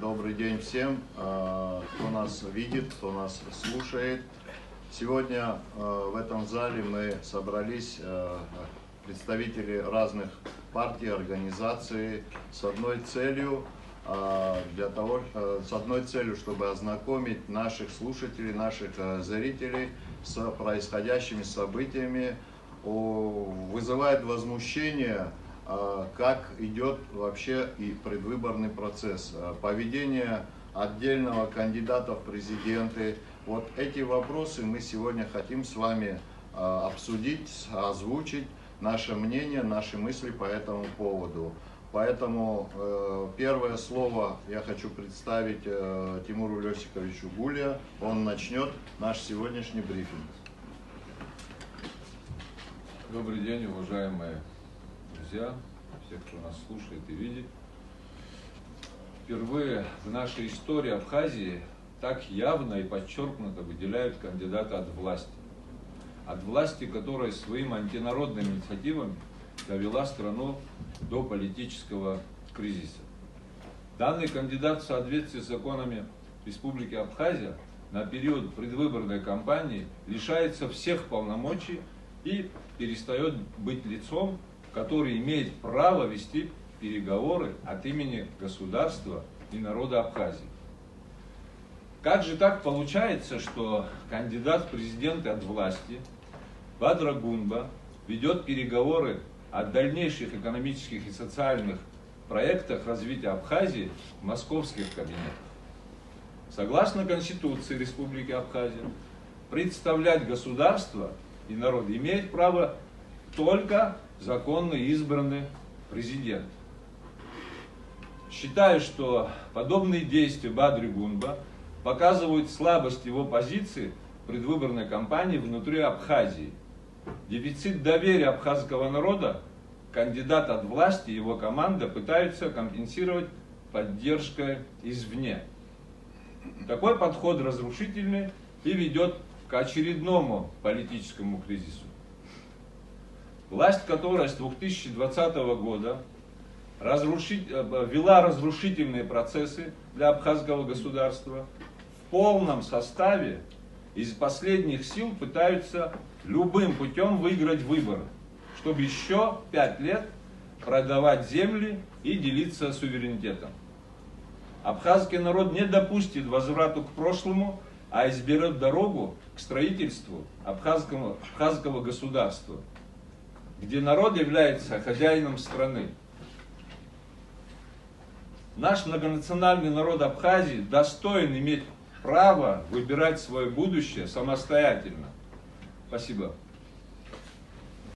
Добрый день всем, кто нас видит, кто нас слушает. Сегодня в этом зале мы собрались, представители разных партий, организаций, с одной целью, чтобы ознакомить наших слушателей, наших зрителей с происходящими событиями. Вызывает возмущение, как идет вообще и предвыборный процесс, поведение отдельного кандидата в президенты. Вот эти вопросы мы сегодня хотим с вами обсудить, озвучить наше мнение, наши мысли по этому поводу. Поэтому первое слово я хочу представить Тимуру Лёсиковичу Гулия. Он начнет наш сегодняшний брифинг. Добрый день, уважаемые друзья, все, кто нас слушает и видит. Впервые в нашей истории Абхазии так явно и подчеркнуто выделяют кандидата от власти. От власти, которая своим антинародным инициативами довела страну до политического кризиса. Данный кандидат в соответствии с законами Республики Абхазия на период предвыборной кампании лишается всех полномочий и перестает быть лицом, который имеет право вести переговоры от имени государства и народа Абхазии. Как же так получается, что кандидат в президенты от власти Бадра Гунба ведет переговоры о дальнейших экономических и социальных проектах развития Абхазии в московских кабинетах? Согласно Конституции Республики Абхазия, представлять государство и народ имеет право только законно избранный президент. Считаю, что подобные действия Бадры Гунба показывают слабость его позиции в предвыборной кампании внутри Абхазии. Дефицит доверия абхазского народа кандидат от власти и его команда пытаются компенсировать поддержкой извне. Такой подход разрушительный и ведет к очередному политическому кризису. Власть, которая с 2020 года вела разрушительные процессы для абхазского государства, в полном составе из последних сил пытаются любым путем выиграть выборы, чтобы еще 5 лет продавать земли и делиться суверенитетом. Абхазский народ не допустит возврату к прошлому, а изберет дорогу к строительству абхазского государства, где народ является хозяином страны. Наш многонациональный народ Абхазии достоин иметь право выбирать свое будущее самостоятельно. Спасибо.